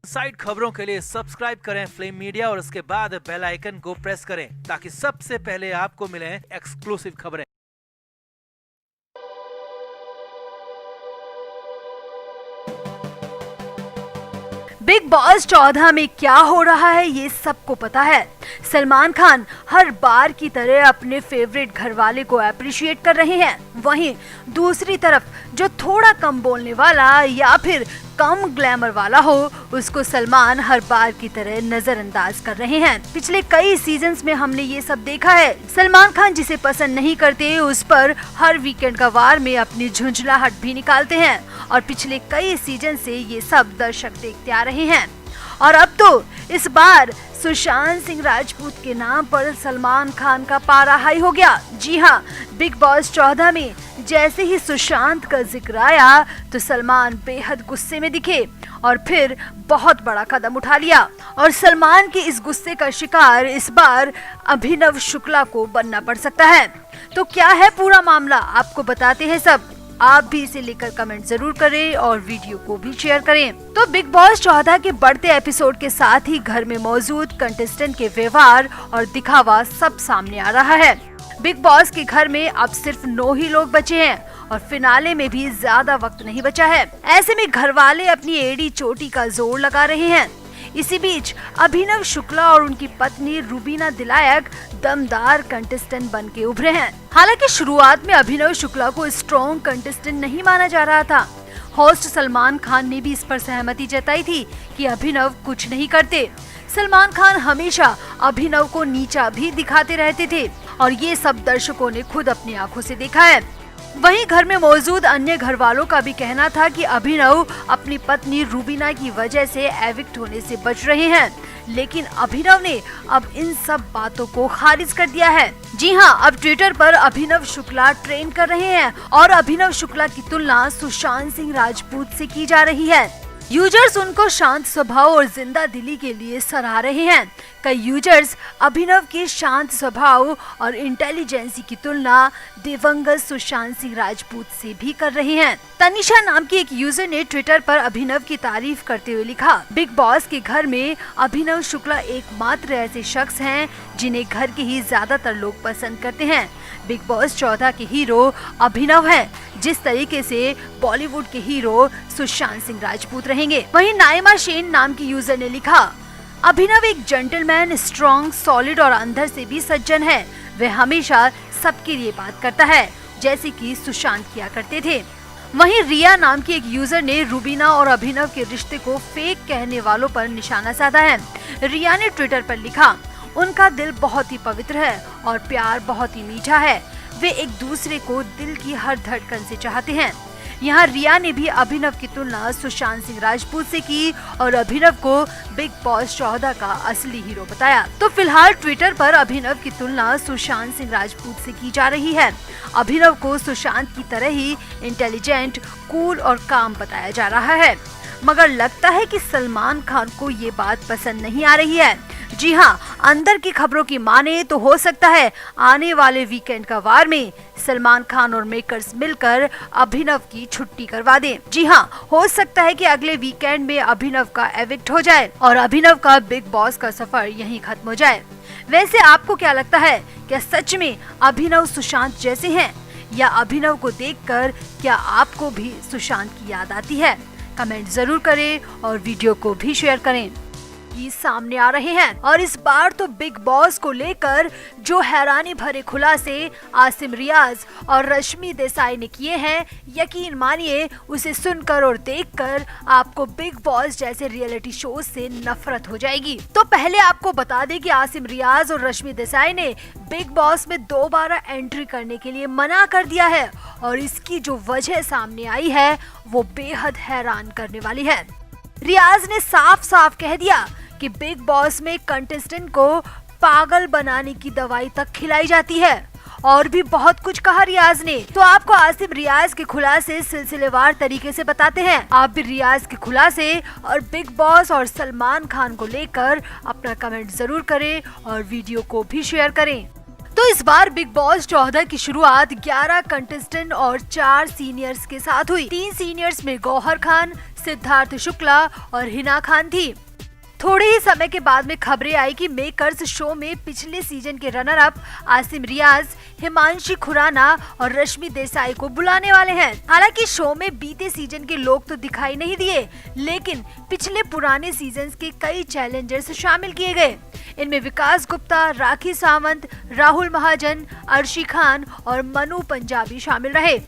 Side खबरों के लिए सब्सक्राइब करें फ्लेम मीडिया और उसके बाद बेल आइकन को प्रेस करें ताकि सबसे पहले आपको मिले एक्सक्लूसिव खबरें। बिग बॉस 14 में क्या हो रहा है ये सबको पता है। सलमान खान हर बार की तरह अपने फेवरेट घरवाले को अप्रिशिएट कर रहे हैं। वहीं दूसरी तरफ जो थोड़ा कम बोलने वाला या फिर कम ग्लैमर वाला हो उसको सलमान हर बार की तरह नजरअंदाज कर रहे हैं। पिछले कई सीजन्स में हमने ये सब देखा है। सलमान खान जिसे पसंद नहीं करते उस पर हर वीकेंड का वार में अपनी झुंझलाहट भी निकालते हैं और पिछले कई सीजन से ये सब दर्शक देखते आ रहे हैं। और अब तो इस बार सुशांत सिंह राजपूत के नाम पर सलमान खान का पारा हाई हो गया। जी हाँ, बिग बॉस 14 में जैसे ही सुशांत का जिक्र आया तो सलमान बेहद गुस्से में दिखे और फिर बहुत बड़ा कदम उठा लिया। और सलमान के इस गुस्से का शिकार इस बार अभिनव शुक्ला को बनना पड़ सकता है। तो क्या है पूरा मामला, आपको बताते हैं सब। आप भी इसे लेकर कमेंट जरूर करें और वीडियो को भी शेयर करें। तो बिग बॉस 14 के बढ़ते एपिसोड के साथ ही घर में मौजूद कंटेस्टेंट के व्यवहार और दिखावा सब सामने आ रहा है। बिग बॉस के घर में अब सिर्फ 9 ही लोग बचे हैं और फिनाले में भी ज्यादा वक्त नहीं बचा है। ऐसे में घर वाले अपनी एड़ी चोटी का जोर लगा रहे हैं। इसी बीच अभिनव शुक्ला और उनकी पत्नी रुबीना दिलायक दमदार कंटेस्टेंट बन के उभरे हैं। हालांकि शुरुआत में अभिनव शुक्ला को स्ट्रॉन्ग कंटेस्टेंट नहीं माना जा रहा था। होस्ट सलमान खान ने भी इस पर सहमति जताई थी कि अभिनव कुछ नहीं करते। सलमान खान हमेशा अभिनव को नीचा भी दिखाते रहते थे और ये सब दर्शकों ने खुद अपनी आंखों से देखा है। वहीं घर में मौजूद अन्य घर वालों का भी कहना था कि अभिनव अपनी पत्नी रुबीना की वजह से एविक्ट होने से बच रहे हैं, लेकिन अभिनव ने अब इन सब बातों को खारिज कर दिया है। जी हाँ, अब ट्विटर पर अभिनव शुक्ला ट्रेंड कर रहे हैं और अभिनव शुक्ला की तुलना सुशांत सिंह राजपूत से की जा रही है। यूजर्स उनको शांत स्वभाव और जिंदा दिली के लिए सराह रहे हैं। कई यूजर्स अभिनव के शांत स्वभाव और इंटेलिजेंसी की तुलना दिवंगत सुशांत सिंह राजपूत से भी कर रहे हैं। तनिषा नाम की एक यूजर ने ट्विटर पर अभिनव की तारीफ करते हुए लिखा, बिग बॉस के घर में अभिनव शुक्ला एकमात्र ऐसे शख्स हैं जिन्हें घर के ही ज्यादातर लोग पसंद करते हैं। बिग बॉस 14 के हीरो अभिनव हैं, जिस तरीके से बॉलीवुड के हीरो सुशांत सिंह राजपूत रहेंगे। वहीं नाइमा शेन नाम की यूजर ने लिखा, अभिनव एक जेंटलमैन, स्ट्रॉन्ग, सॉलिड और अंदर से भी सज्जन है। वह हमेशा सबके लिए बात करता है जैसे कि सुशांत किया करते थे। वहीं रिया नाम की एक यूजर ने रुबीना और अभिनव के रिश्ते को फेक कहने वालों पर निशाना साधा है। रिया ने ट्विटर पर लिखा, उनका दिल बहुत ही पवित्र है और प्यार बहुत ही मीठा है। वे एक दूसरे को दिल की हर धड़कन से चाहते हैं। यहाँ रिया ने भी अभिनव की तुलना सुशांत सिंह राजपूत से की और अभिनव को बिग बॉस 14 का असली हीरो बताया। तो फिलहाल ट्विटर पर अभिनव की तुलना सुशांत सिंह राजपूत से की जा रही है। अभिनव को सुशांत की तरह ही इंटेलिजेंट, कूल और काम बताया जा रहा है, मगर लगता है कि सलमान खान को ये बात पसंद नहीं आ रही है। जी हाँ, अंदर की खबरों की माने तो हो सकता है आने वाले वीकेंड का वार में सलमान खान और मेकर्स मिलकर अभिनव की छुट्टी करवा दें। जी हाँ, हो सकता है कि अगले वीकेंड में अभिनव का एविक्ट हो जाए और अभिनव का बिग बॉस का सफर यहीं खत्म हो जाए। वैसे आपको क्या लगता है, क्या सच में अभिनव सुशांत जैसे हैं या अभिनव को देखकर क्या आपको भी सुशांत की याद आती है? कमेंट जरूर करें और वीडियो को भी शेयर करें। सामने आ रहे हैं और इस बार तो बिग बॉस को लेकर जो हैरानी भरे खुलासे आसिम रियाज और रश्मि देसाई ने किए हैं, यकीन मानिए उसे सुनकर और देखकर आपको बिग बॉस जैसे रियलिटी शो से नफरत हो जाएगी। तो पहले आपको बता दें कि आसिम रियाज और रश्मि देसाई ने बिग बॉस में दोबारा एंट्री करने के लिए मना कर दिया है और इसकी जो वजह सामने आई है वो बेहद हैरान करने वाली है। रियाज ने साफ साफ कह दिया कि बिग बॉस में कंटेस्टेंट को पागल बनाने की दवाई तक खिलाई जाती है और भी बहुत कुछ कहा रियाज ने। तो आपको आसिम रियाज के खुलासे सिलसिलेवार तरीके से बताते हैं। आप भी रियाज के खुलासे और बिग बॉस और सलमान खान को लेकर अपना कमेंट जरूर करें और वीडियो को भी शेयर करें। तो इस बार बिग बॉस 14 की शुरुआत 11 कंटेस्टेंट और 4 सीनियर्स के साथ हुई। 3 सीनियर्स में गौहर खान, सिद्धार्थ शुक्ला और हिना खान थी। थोड़े ही समय के बाद में खबरें आई कि मेकर्स शो में पिछले सीजन के रनर अप आसिम रियाज, हिमांशी खुराना और रश्मि देसाई को बुलाने वाले हैं। हालांकि शो में बीते सीजन के लोग तो दिखाई नहीं दिए, लेकिन पिछले पुराने सीजन्स के कई चैलेंजर्स शामिल किए गए। इनमें विकास गुप्ता, राखी सावंत, राहुल महाजन, अर्शी खान और मनु पंजाबी शामिल रहे।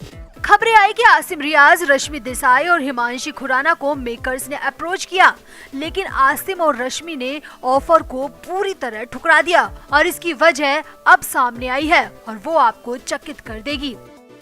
खबरें आई कि आसिम रियाज, रश्मि देसाई और हिमांशी खुराना को मेकर्स ने अप्रोच किया, लेकिन आसिम और रश्मि ने ऑफर को पूरी तरह ठुकरा दिया और इसकी वजह अब सामने आई है और वो आपको चकित कर देगी।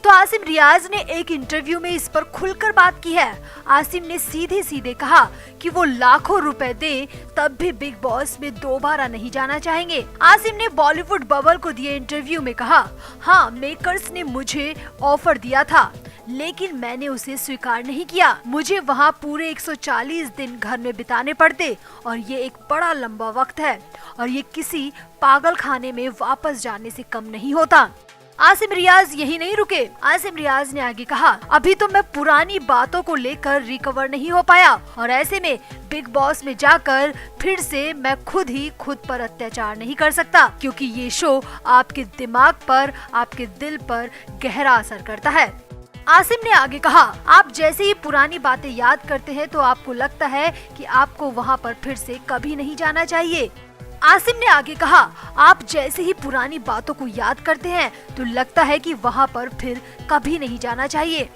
तो आसिम रियाज ने एक इंटरव्यू में इस पर खुलकर बात की है। आसिम ने सीधे सीधे कहा कि वो लाखों रुपए दे तब भी बिग बॉस में दोबारा नहीं जाना चाहेंगे। आसिम ने बॉलीवुड बबल को दिए इंटरव्यू में कहा, हाँ, मेकर्स ने मुझे ऑफर दिया था, लेकिन मैंने उसे स्वीकार नहीं किया। मुझे वहाँ पूरे 140 दिन घर में बिताने पड़ते और ये एक बड़ा लंबा वक्त है और ये किसी पागल खाने में वापस जाने से कम नहीं होता। आसिम रियाज यही नहीं रुके। आसिम रियाज ने आगे कहा, अभी तो मैं पुरानी बातों को लेकर रिकवर नहीं हो पाया और ऐसे में बिग बॉस में जाकर फिर से मैं खुद पर अत्याचार नहीं कर सकता, क्योंकि ये शो आपके दिमाग पर, आपके दिल पर गहरा असर करता है। आसिम ने आगे कहा, आप जैसे ही पुरानी बातें याद करते हैं तो आपको लगता है कि आपको वहाँ पर फिर से कभी नहीं जाना चाहिए। आसिम ने आगे कहा, आप जैसे ही पुरानी बातों को याद करते हैं तो लगता है कि वहाँ पर फिर कभी नहीं जाना चाहिए।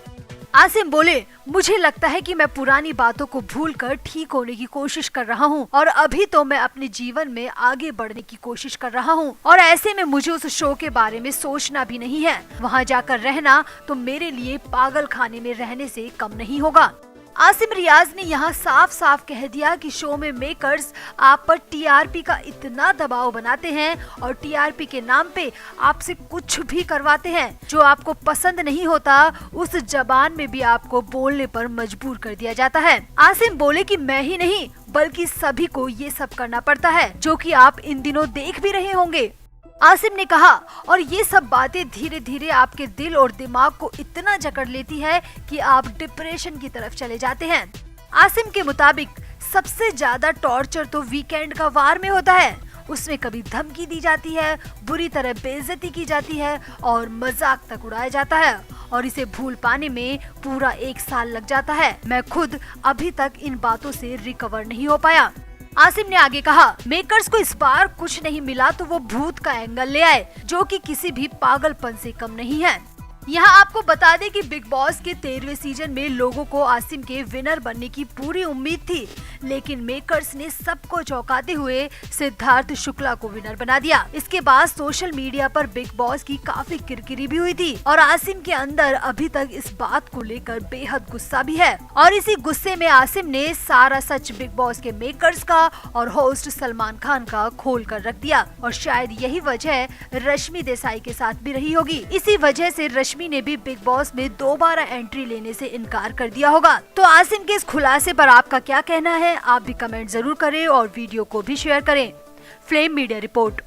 आसिम बोले, मुझे लगता है कि मैं पुरानी बातों को भूलकर ठीक होने की कोशिश कर रहा हूँ और अभी तो मैं अपने जीवन में आगे बढ़ने की कोशिश कर रहा हूँ और ऐसे में मुझे उस शो के बारे में सोचना भी नहीं है। वहाँ जाकर रहना तो मेरे लिए पागल खाने में रहने से कम नहीं होगा। आसिम रियाज ने यहाँ साफ साफ कह दिया कि शो में मेकर्स आप पर टीआरपी का इतना दबाव बनाते हैं और टीआरपी के नाम पे आपसे कुछ भी करवाते हैं। जो आपको पसंद नहीं होता उस जबान में भी आपको बोलने पर मजबूर कर दिया जाता है। आसिम बोले कि मैं ही नहीं बल्कि सभी को ये सब करना पड़ता है, जो कि आप इन दिनों देख भी रहे होंगे। आसिम ने कहा, और ये सब बातें धीरे धीरे आपके दिल और दिमाग को इतना जकड़ लेती है कि आप डिप्रेशन की तरफ चले जाते हैं। आसिम के मुताबिक सबसे ज्यादा टॉर्चर तो वीकेंड का वार में होता है। उसमें कभी धमकी दी जाती है, बुरी तरह बेइज्जती की जाती है और मजाक तक उड़ाया जाता है और इसे भूल पाने में पूरा 1 साल लग जाता है। मैं खुद अभी तक इन बातों से रिकवर नहीं हो पाया। आसिम ने आगे कहा, मेकर्स को इस बार कुछ नहीं मिला तो वो भूत का एंगल ले आए, जो कि किसी भी पागलपन से कम नहीं है। यहाँ आपको बता दें कि बिग बॉस के 13वें सीजन में लोगों को आसिम के विनर बनने की पूरी उम्मीद थी, लेकिन मेकर्स ने सबको चौंकाते हुए सिद्धार्थ शुक्ला को विनर बना दिया। इसके बाद सोशल मीडिया पर बिग बॉस की काफी किरकिरी भी हुई थी और आसिम के अंदर अभी तक इस बात को लेकर बेहद गुस्सा भी है और इसी गुस्से में आसिम ने सारा सच बिग बॉस के मेकर्स का और होस्ट सलमान खान का खोल कर रख दिया और शायद यही वजह रश्मि देसाई के साथ भी रही होगी। इसी वजह से रश्मि ने भी बिग बॉस में दोबारा एंट्री लेने से इनकार कर दिया होगा। तो आसिम के इस खुलासे पर आपका क्या कहना है, आप भी कमेंट जरूर करें और वीडियो को भी शेयर करें। Flame media report.